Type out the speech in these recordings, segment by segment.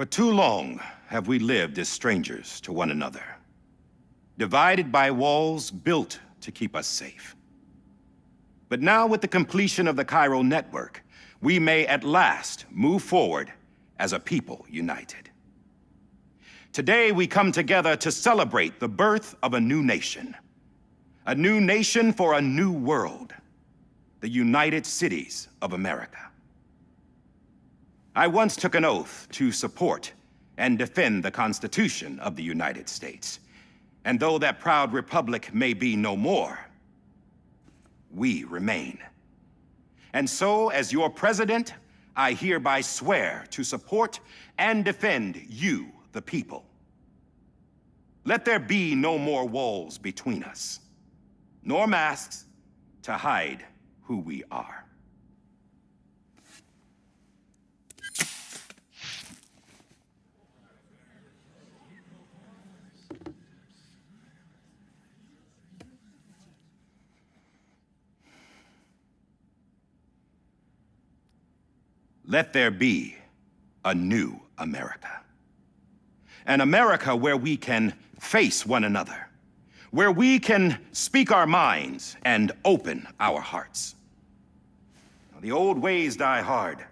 For too long have we lived as strangers to one another, divided by walls built to keep us safe. But now, with the completion of the chiral network, we may at last move forward as a people united. Today, we come together to celebrate the birth of a new nation. A new nation for a new world. The United Cities of America. I once took an oath to support and defend the Constitution of the United States. And though that proud republic may be no more, we remain. And so, as your president, I hereby swear to support and defend you, the people. Let there be no more walls between us, nor masks to hide who we are. Let there be a new America. An America where we can face one another, where we can speak our minds and open our hearts. The old ways die hard,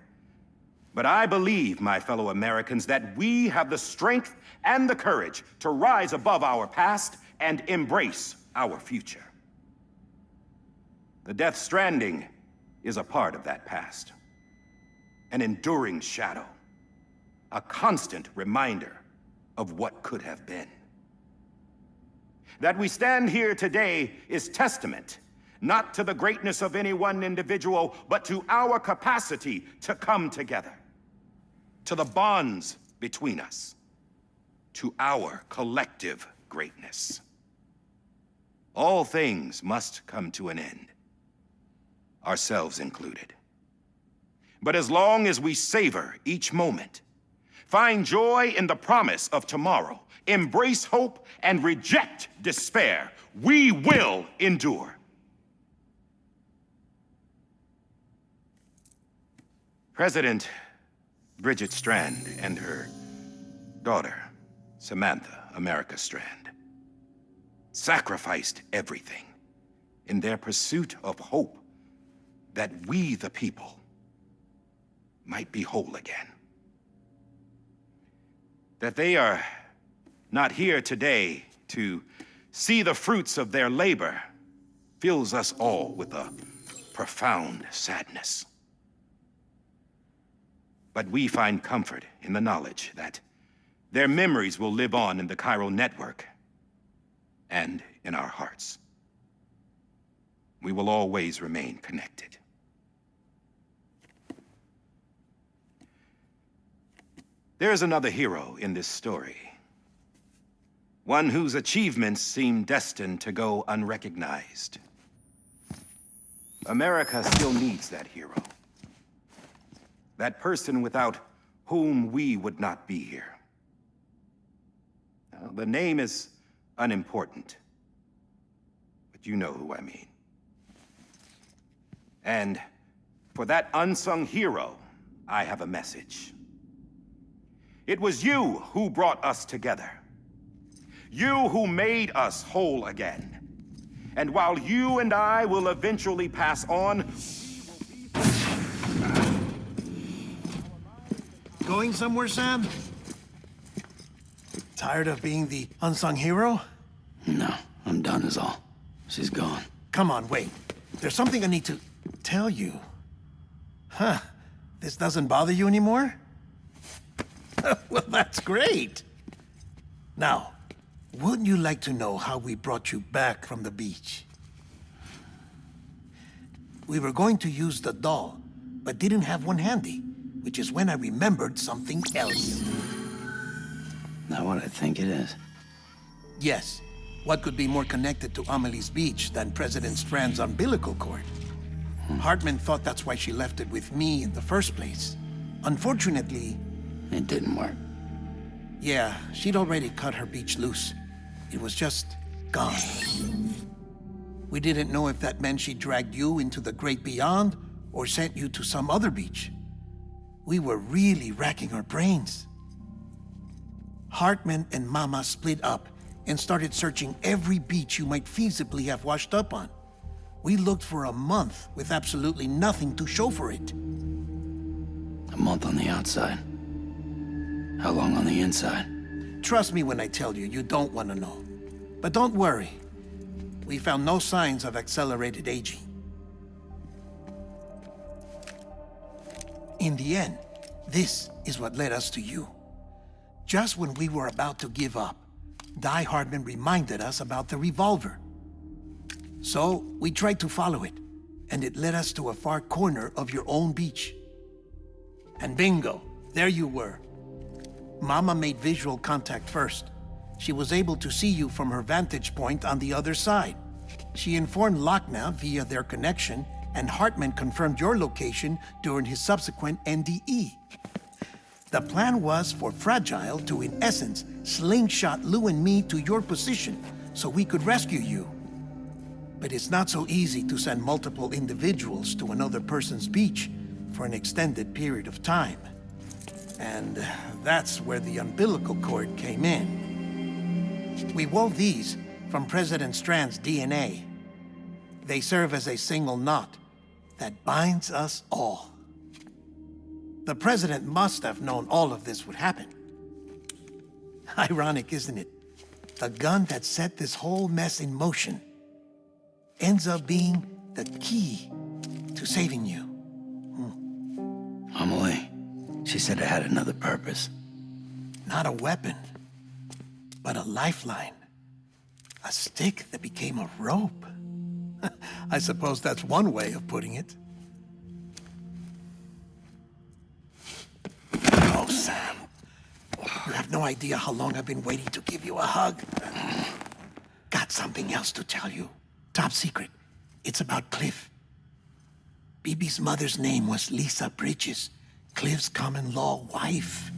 but I believe, my fellow Americans, that we have the strength and the courage to rise above our past and embrace our future. The Death Stranding is a part of that past. An enduring shadow, a constant reminder of what could have been. That we stand here today is testament, not to the greatness of any one individual, but to our capacity to come together, to the bonds between us, to our collective greatness. All things must come to an end, ourselves included. But as long as we savor each moment, find joy in the promise of tomorrow, embrace hope, and reject despair, we will endure. President Bridget Strand and her daughter, Samantha America Strand, sacrificed everything in their pursuit of hope that we, the people, might be whole again. That they are not here today to see the fruits of their labor fills us all with a profound sadness. But we find comfort in the knowledge that their memories will live on in the chiral network and in our hearts. We will always remain connected. There is another hero in this story. One whose achievements seem destined to go unrecognized. America still needs that hero. That person without whom we would not be here. Now, the name is unimportant, but you know who I mean. And for that unsung hero, I have a message. It was you who brought us together. You who made us whole again. And while you and I will eventually pass on... Going somewhere, Sam? Tired of being the unsung hero? No, I'm done is all. She's gone. Come on, wait. There's something I need to tell you. Huh. This doesn't bother you anymore? Well, that's great. Now, wouldn't you like to know how we brought you back from the beach? We were going to use the doll, but didn't have one handy, which is when I remembered something else. Not what I think it is. Yes. What could be more connected to Amelie's beach than President Strand's umbilical cord? Hardman thought that's why she left it with me in the first place. Unfortunately... It didn't work. Yeah, she'd already cut her beach loose. It was just gone. We didn't know if that meant she dragged you into the great beyond or sent you to some other beach. We were really racking our brains. Hardman and Mama split up and started searching every beach you might feasibly have washed up on. We looked for a month with absolutely nothing to show for it. A month on the outside. How long on the inside? Trust me when I tell you, you don't want to know. But don't worry. We found no signs of accelerated aging. In the end, this is what led us to you. Just when we were about to give up, Die Hardman reminded us about the revolver. So we tried to follow it, and it led us to a far corner of your own beach. And bingo, there you were. Mama made visual contact first. She was able to see you from her vantage point on the other side. She informed Wagner via their connection, and Hardman confirmed your location during his subsequent NDE. The plan was for Fragile to, in essence, slingshot Lou and me to your position so we could rescue you. But it's not so easy to send multiple individuals to another person's beach for an extended period of time. And that's where the umbilical cord came in. We wove these from President Strand's DNA. They serve as a single knot that binds us all. The President must have known all of this would happen. Ironic, isn't it? The gun that set this whole mess in motion ends up being the key to saving you. Amelie, she said it had another purpose. Not a weapon, but a lifeline. A stick that became a rope. I suppose that's one way of putting it. Oh, Sam. You have no idea how long I've been waiting to give you a hug. Got something else to tell you. Top secret. It's about Cliff. Bibi's mother's name was Lisa Bridges, Cliff's common-law wife.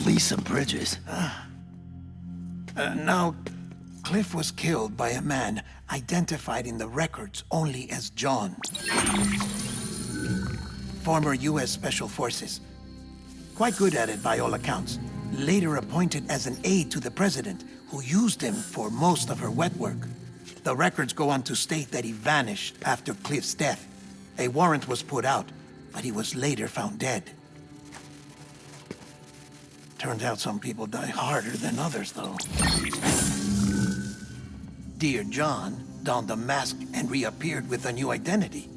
Lisa Bridges? Now, Cliff was killed by a man identified in the records only as John. Former U.S. Special Forces. Quite good at it by all accounts. Later appointed as an aide to the president, who used him for most of her wet work. The records go on to state that he vanished after Cliff's death. A warrant was put out, but he was later found dead. Turns out some people die harder than others, though. Dear John donned a mask and reappeared with a new identity.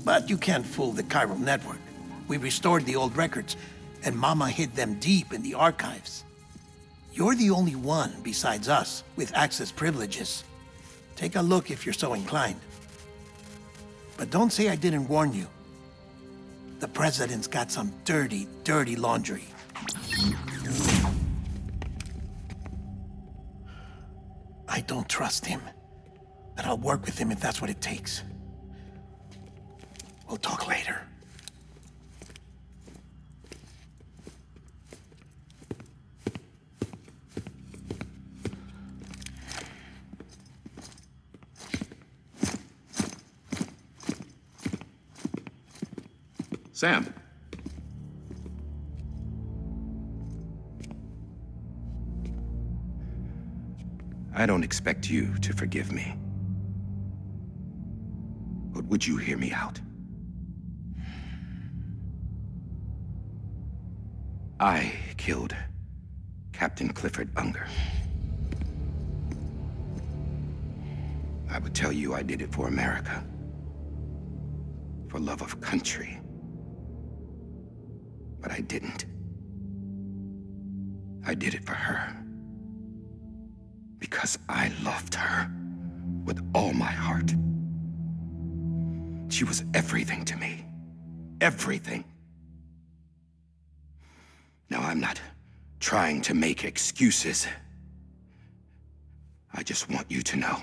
But you can't fool the chiral network. We restored the old records, and Mama hid them deep in the archives. You're the only one besides us with access privileges. Take a look if you're so inclined. But don't say I didn't warn you. The president's got some dirty, dirty laundry. I don't trust him, but I'll work with him if that's what it takes. We'll talk later. Sam. I don't expect you to forgive me. But would you hear me out? I killed Captain Clifford Unger. I would tell you I did it for America. For love of country. But I didn't. I did it for her. Because I loved her with all my heart. She was everything to me. Everything. Now, I'm not trying to make excuses. I just want you to know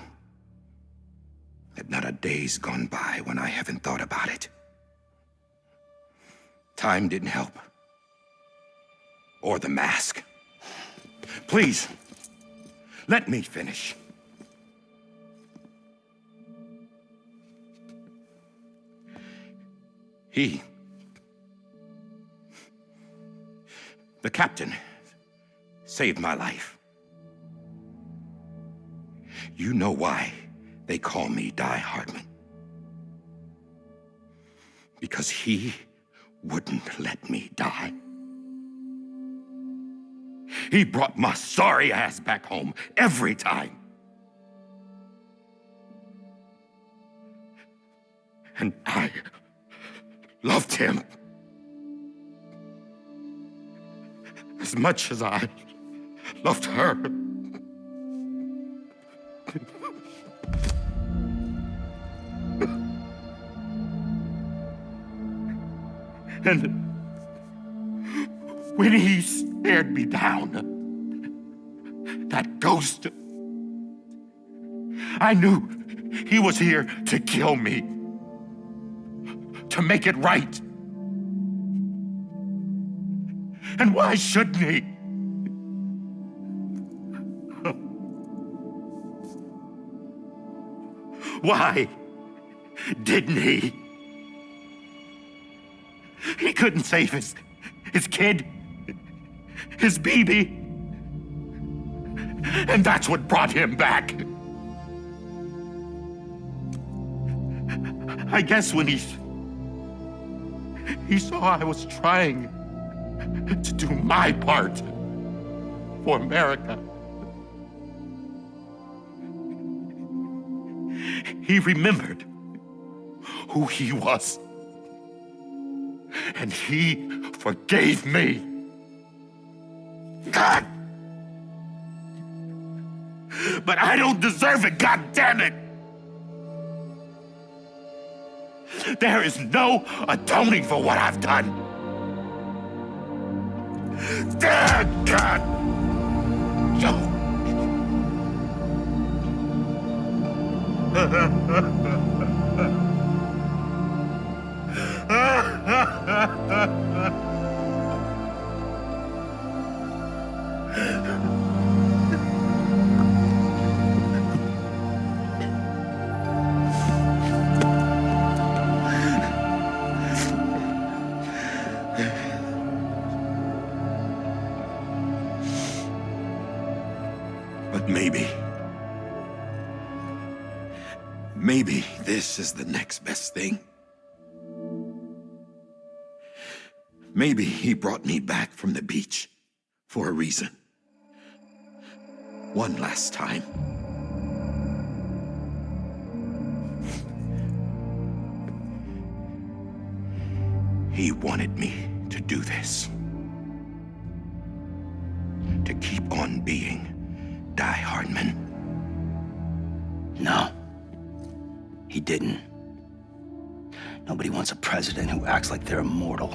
that not a day's gone by when I haven't thought about it. Time didn't help. Or the mask. Please, let me finish. The captain, saved my life. You know why they call me Hardman? Because he wouldn't let me die. He brought my sorry ass back home every time. And I loved him as much as I loved her. And when he stared me down, that ghost, I knew he was here to kill me, to make it right. And why shouldn't he? Why didn't he? He couldn't save his kid, his baby. And that's what brought him back. I guess when he saw I was trying to do my part for America, he remembered who he was. And he forgave me. God! But I don't deserve it, God damn it! There is no atoning for what I've done. Dad, God! Yo! But maybe this is the next best thing. Maybe he brought me back from the beach for a reason. One last time. He wanted me to do this. To keep on being Hardman. No, he didn't. Nobody wants a president who acts like they're immortal.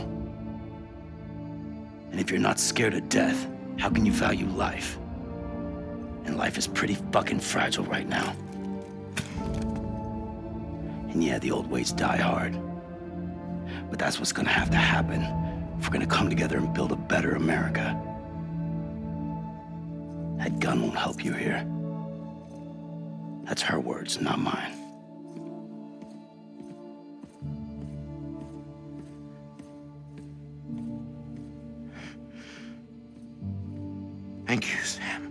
And if you're not scared of death, how can you value life? And life is pretty fucking fragile right now. And yeah, the old ways die hard. But that's what's gonna have to happen if we're gonna come together and build a better America. That gun won't help you here. That's her words, not mine. Thank you, Sam.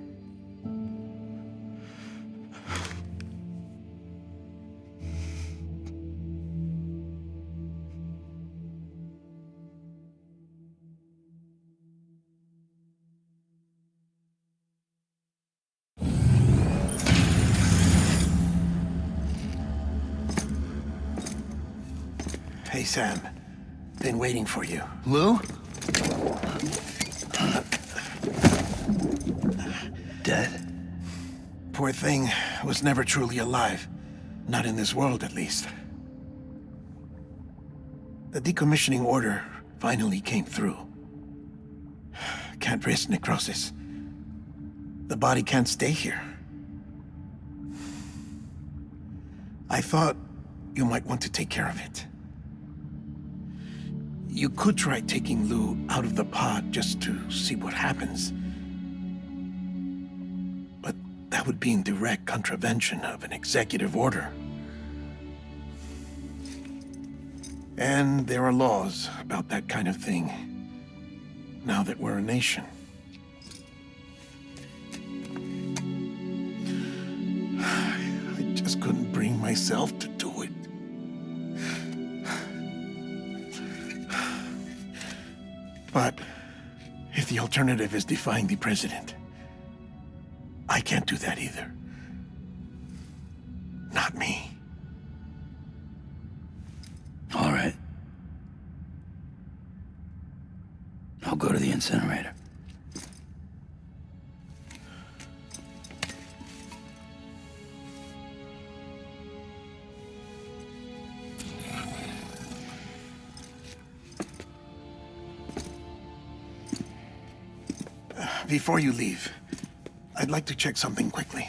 Hey, Sam. Been waiting for you. Lou? Dead? Poor thing was never truly alive. Not in this world, at least. The decommissioning order finally came through. Can't risk necrosis. The body can't stay here. I thought you might want to take care of it. You could try taking Lou out of the pod just to see what happens. But that would be in direct contravention of an executive order. And there are laws about that kind of thing, now that we're a nation. myself to do it. But if the alternative is defying the president, I can't do that either. Not me. All right. I'll go to the incinerator. Before you leave, I'd like to check something quickly.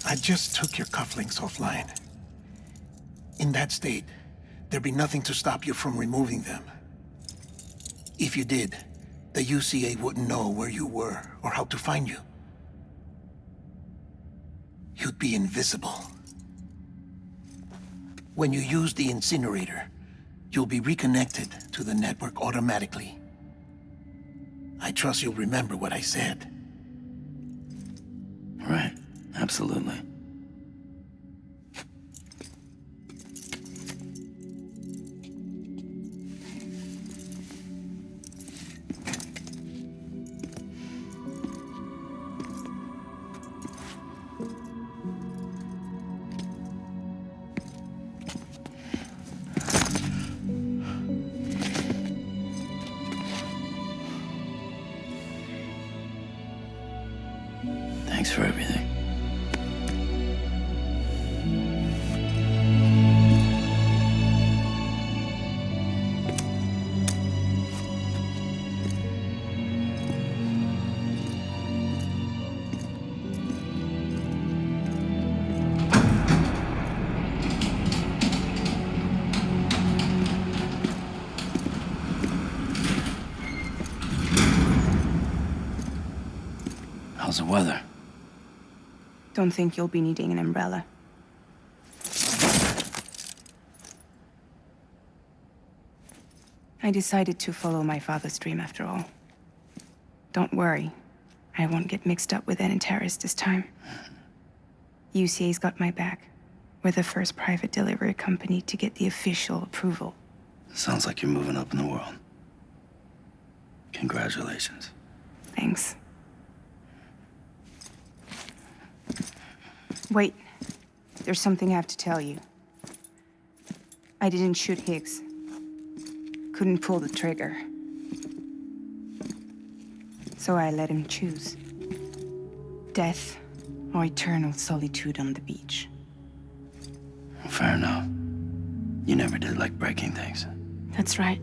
I just took your cufflinks offline. In that state, there'd be nothing to stop you from removing them. If you did, the UCA wouldn't know where you were or how to find you. You'd be invisible. When you use the incinerator, you'll be reconnected to the network automatically. I trust you'll remember what I said. Right. Absolutely. Thanks for everything. How's the weather? Don't think you'll be needing an umbrella. I decided to follow my father's dream after all. Don't worry, I won't get mixed up with any terrorists this time. UCA's got my back. We're the first private delivery company to get the official approval. Sounds like you're moving up in the world. Congratulations. Thanks. Wait, there's something I have to tell you. I didn't shoot Higgs. Couldn't pull the trigger. So I let him choose. Death or eternal solitude on the beach. Fair enough. You never did like breaking things. That's right.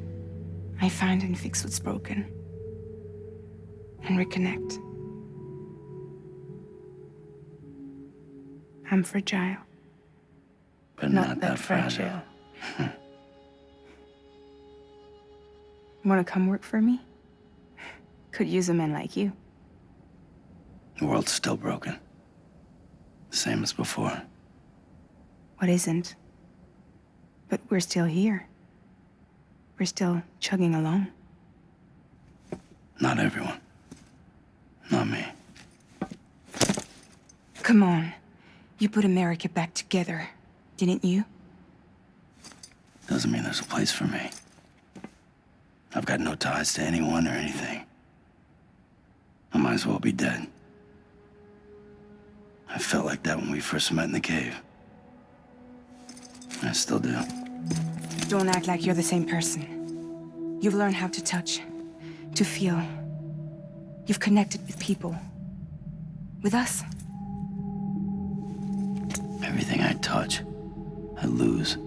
I find and fix what's broken. And reconnect. I'm fragile. But not that fragile. Wanna come work for me? Could use a man like you. The world's still broken. Same as before. What isn't? But we're still here. We're still chugging along. Not everyone. Not me. Come on. You put America back together, didn't you? Doesn't mean there's a place for me. I've got no ties to anyone or anything. I might as well be dead. I felt like that when we first met in the cave. I still do. Don't act like you're the same person. You've learned how to touch, to feel. You've connected with people. With us. Everything I touch, I lose.